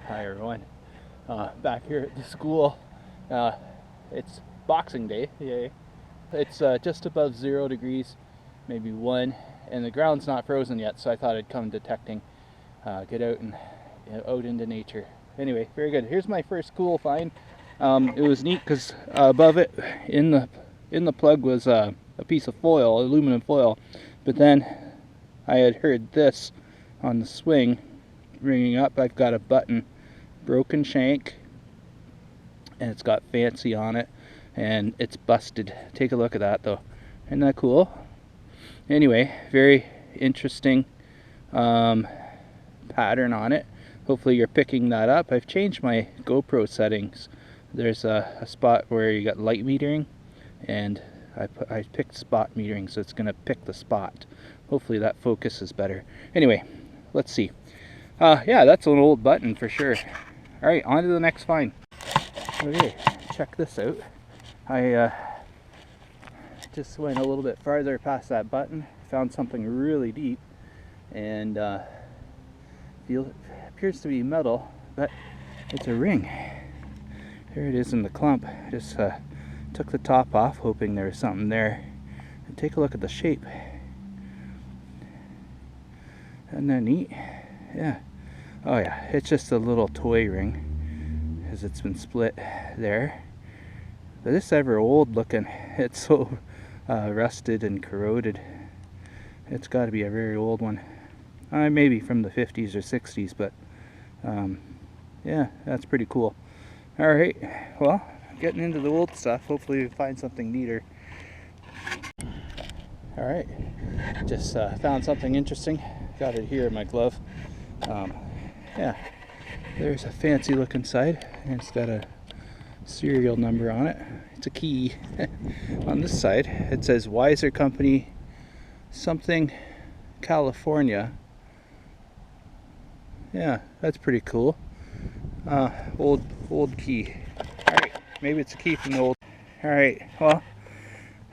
Hi everyone. Back here at the school. It's Boxing Day. Yay. It's just above 0 degrees, maybe 1, and the ground's not frozen yet, so I thought I'd come detecting. Get out and out into nature. Anyway, very good. Here's my first cool find. It was neat because above it, in the plug, was a piece of foil, aluminum foil. But then I had heard this on the swing ringing up. I've got a button, broken shank, and it's got fancy on it, and it's busted. Take a look at that though. Isn't that cool? Anyway, very interesting pattern on it. Hopefully you're picking that up. I've changed my GoPro settings. There's a spot where you got light metering, and I picked spot metering, so it's gonna pick the spot. Hopefully that focus is better. Anyway, let's see. Yeah, that's an old button for sure. All right, on to the next find. Okay, check this out. I just went a little bit farther past that button, found something really deep, and appears to be metal, but it's a ring. There it is in the clump. Just took the top off, hoping there was something there. And take a look at the shape. Isn't that neat? Yeah. Oh yeah, it's just a little toy ring, as it's been split there. But this is ever old looking. It's so rusted and corroded. It's got to be a very old one. Maybe from the 50s or 60s, but yeah, that's pretty cool. Alright, well, getting into the old stuff. Hopefully we find something neater. Alright, just found something interesting. Got it here in my glove. Yeah, there's a fancy looking side, and it's got a serial number on it. It's a key. On this side it says Weiser Company something, California. Yeah, that's pretty cool. Old key. Alright, maybe it's a key from the old. Alright, well,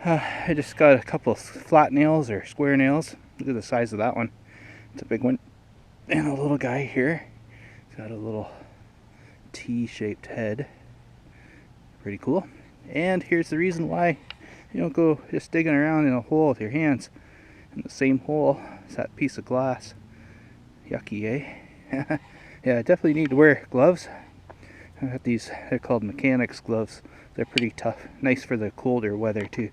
I just got a couple of flat nails or square nails. Look at the size of that one. It's a big one. And a little guy here. It's got a little T-shaped head. Pretty cool. And here's the reason why you don't go just digging around in a hole with your hands. In the same hole is that piece of glass. Yucky, eh? Yeah, I definitely need to wear gloves. I got these, they're called mechanics gloves. They're pretty tough. Nice for the colder weather too.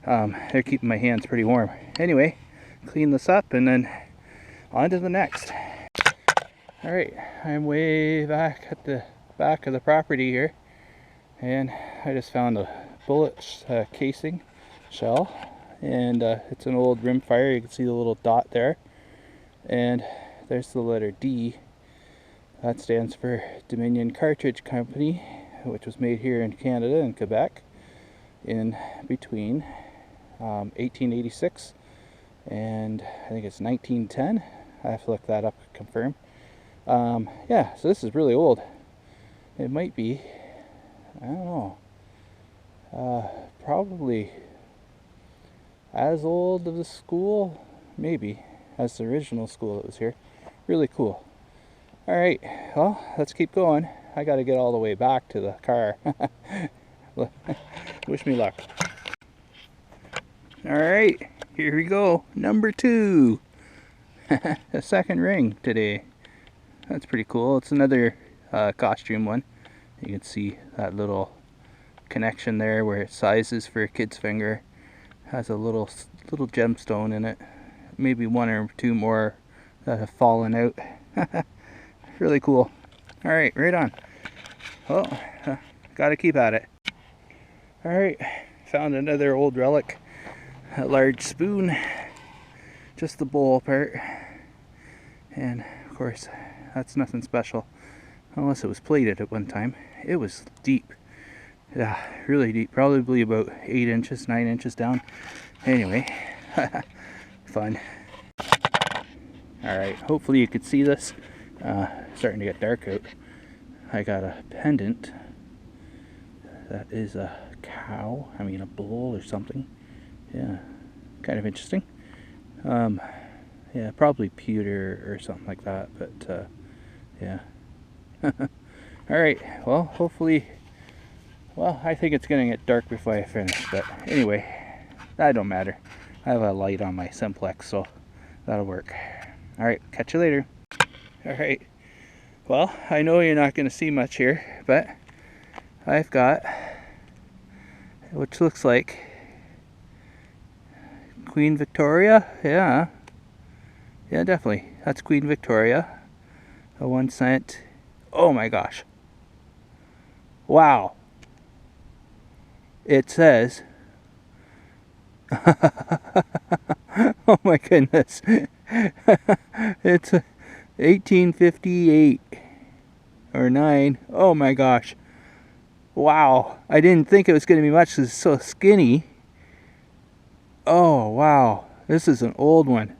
They're keeping my hands pretty warm. Anyway, clean this up and then on to the next. Alright, I'm way back at the back of the property here, and I just found a bullet casing shell, and it's an old rimfire. You can see the little dot there, and there's the letter D. That stands for Dominion Cartridge Co, which was made here in Canada and Quebec in between 1886 and I think it's 1910. I have to look that up to confirm. Yeah, so this is really old. It might be, I don't know, probably as old of the school, maybe, as the original school that was here. Really cool. Alright, well, let's keep going. I gotta get all the way back to the car. Wish me luck. Alright, here we go. Number 2. A second ring today. That's pretty cool. It's another costume one. You can see that little connection there where it sizes for a kid's finger. Has a little gemstone in it. Maybe one or two more that have fallen out. Really cool. Alright, right on. Well, gotta keep at it. Alright, found another old relic. A large spoon. Just the bowl part. And of course, that's nothing special. Unless it was plated at one time. It was deep. Yeah, really deep. Probably about 8 inches, 9 inches down. Anyway, fun. Alright, hopefully you could see this. Starting to get dark out. I got a pendant. That is a cow. I mean a bull or something. Yeah, kind of interesting. Yeah, probably pewter or something like that. But yeah, Alright, well, hopefully, well, I think it's going to get dark before I finish, but anyway, that don't matter. I have a light on my Simplex, so that'll work. Alright, catch you later. Alright, well, I know you're not going to see much here, but I've got, which looks like Queen Victoria. Yeah, definitely. That's Queen Victoria. A 1 cent. Oh my gosh. Wow. It says, oh my goodness. It's 1858 or 9. Oh my gosh. Wow. I didn't think it was going to be much because it's so skinny. Oh wow. This is an old one.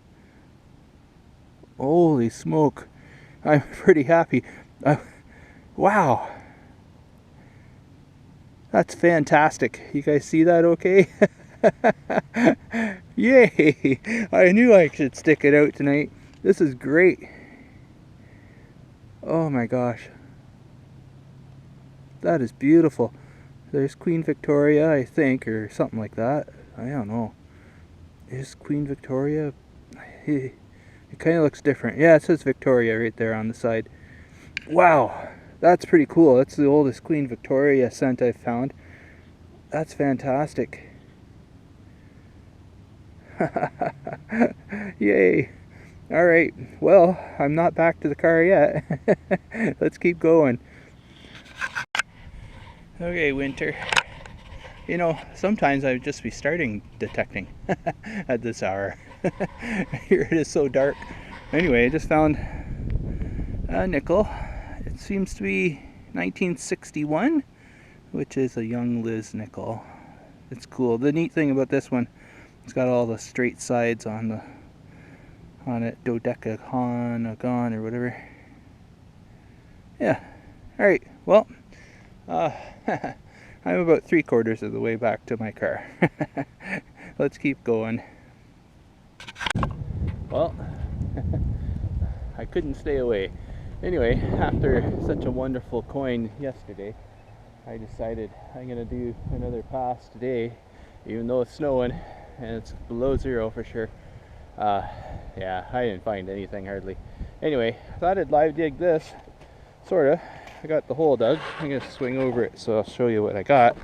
Holy smoke. I'm pretty happy. Wow. That's fantastic. You guys see that okay? Yay! I knew I should stick it out tonight. This is great. Oh my gosh. That is beautiful. There's Queen Victoria, I think, or something like that. I don't know. Is Queen Victoria? It kind of looks different. Yeah, it says Victoria right there on the side. Wow, that's pretty cool. That's the oldest Queen Victoria cent I've found. That's fantastic. Yay. Alright, well, I'm not back to the car yet. Let's keep going. Okay, Winter. You know, sometimes I would just be starting detecting at this hour. Here it is so dark. Anyway, I just found a nickel. It seems to be 1961, which is a young Liz nickel. It's cool. The neat thing about this one, it's got all the straight sides on it, dodecagon or whatever. Yeah. Alright, well, I'm about 3/4 of the way back to my car. Let's keep going. Well, I couldn't stay away. Anyway, after such a wonderful coin yesterday, I decided I'm going to do another pass today, even though it's snowing and it's below 0 for sure. Yeah, I didn't find anything hardly. Anyway, I thought I'd live dig this, sorta. I got the hole dug. I'm going to swing over it so I'll show you what I got.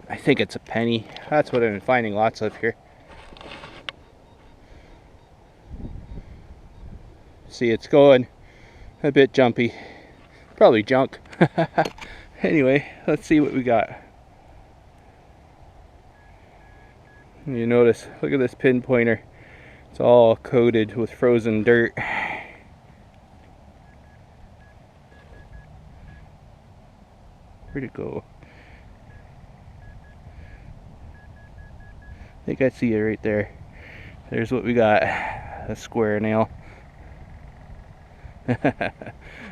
I think it's a penny. That's what I've been finding lots of here. See, it's going a bit jumpy. Probably junk. Anyway, let's see what we got. You notice, look at this pinpointer. It's all coated with frozen dirt. Where'd it go? I think I see it right there. There's what we got. A square nail.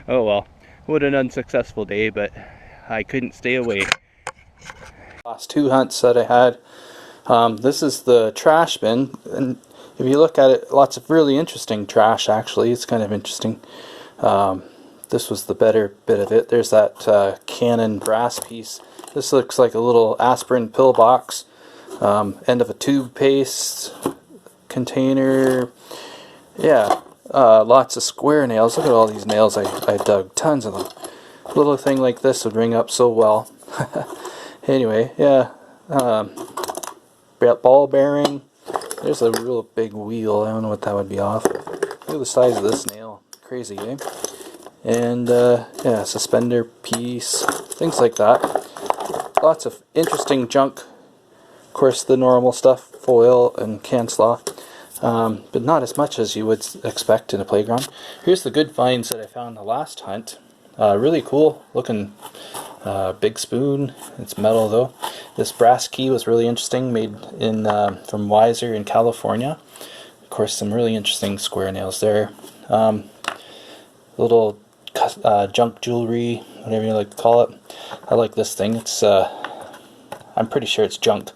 Oh well, what an unsuccessful day, but I couldn't stay away. Last 2 hunts that I had. This is the trash bin, and if you look at it, lots of really interesting trash actually. It's kind of interesting. This was the better bit of it. There's that Canon brass piece. This looks like a little aspirin pill box. End of a tube paste container. Yeah. Lots of square nails. Look at all these nails. I dug tons of them. A little thing like this would ring up so well. Anyway, yeah. Ball bearing. There's a real big wheel. I don't know what that would be off. Look at the size of this nail. Crazy, eh? And yeah, suspender piece. Things like that. Lots of interesting junk. Of course, the normal stuff. Foil and can slaw. But not as much as you would expect in a playground. Here's the good finds that I found the last hunt. Really cool looking big spoon. It's metal though. This brass key was really interesting, made in from Weiser in California. Of course, some really interesting square nails there. Little junk jewelry, whatever you like to call it. I like this thing. It's I'm pretty sure it's junk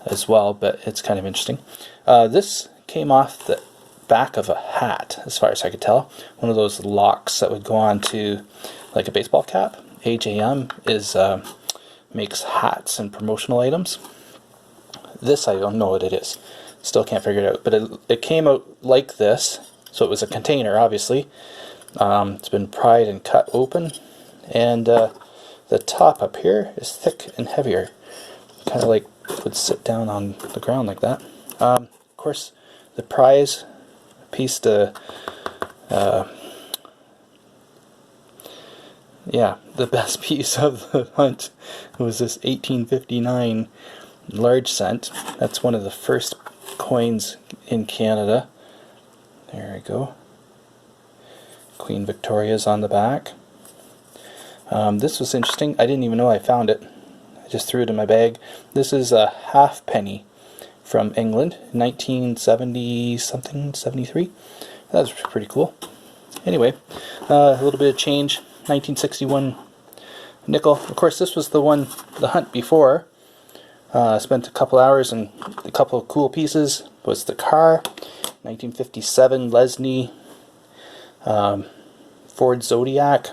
as well, but it's kind of interesting. This came off the back of a hat, as far as I could tell. One of those locks that would go on to like a baseball cap. AJM is makes hats and promotional items. This I don't know what it is. Still can't figure it out. But it came out like this. So it was a container, obviously. It's been pried and cut open. And the top up here is thick and heavier. Kind of like would sit down on the ground like that. Of course, the prize piece to... yeah, the best piece of the hunt was this 1859 large cent. That's one of the first coins in Canada. There we go. Queen Victoria's on the back. This was interesting. I didn't even know I found it. I just threw it in my bag. This is a halfpenny from England, 1970 something, 73. That was pretty cool. Anyway, a little bit of change. 1961 nickel. Of course, this was the hunt before. Spent a couple hours and a couple of cool pieces. Was the car, 1957 Lesney Ford Zodiac,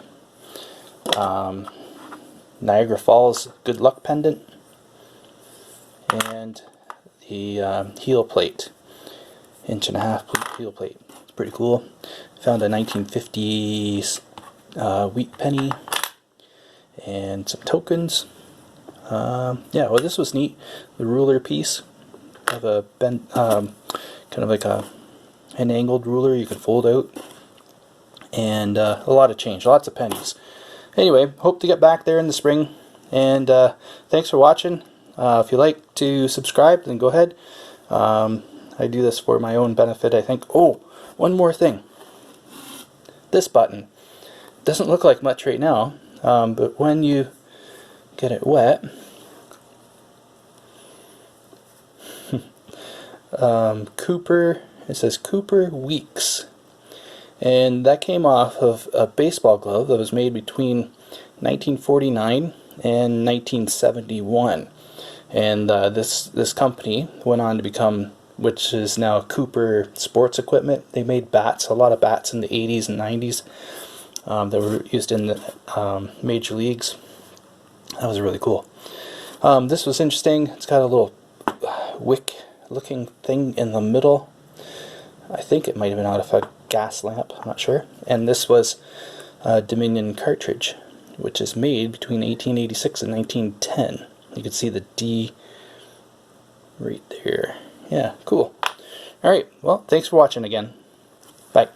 Niagara Falls Good Luck Pendant, and the heel plate, 1.5-inch heel plate. It's pretty cool. Found a 1950s wheat penny and some tokens. Yeah, well, this was neat. The ruler piece of a bent, kind of like an angled ruler you could fold out, and a lot of change, lots of pennies. Anyway, hope to get back there in the spring, and thanks for watching. If you like to subscribe, then go ahead. I do this for my own benefit, I think. Oh, one more thing. This button doesn't look like much right now, but when you get it wet, Cooper, it says Cooper Weeks, and that came off of a baseball glove that was made between 1949 and 1971, and this company went on to become, which is now Cooper Sports Equipment. They made bats, a lot of bats in the 80s and 90s that were used in the major leagues. That was really cool. This was interesting. It's got a little wick looking thing in the middle. I think it might have been out of a gas lamp, I'm not sure. And this was a Dominion Cartridge, which is made between 1886 and 1910. You can see the D right there. Yeah, cool. Alright, well, thanks for watching again. Bye.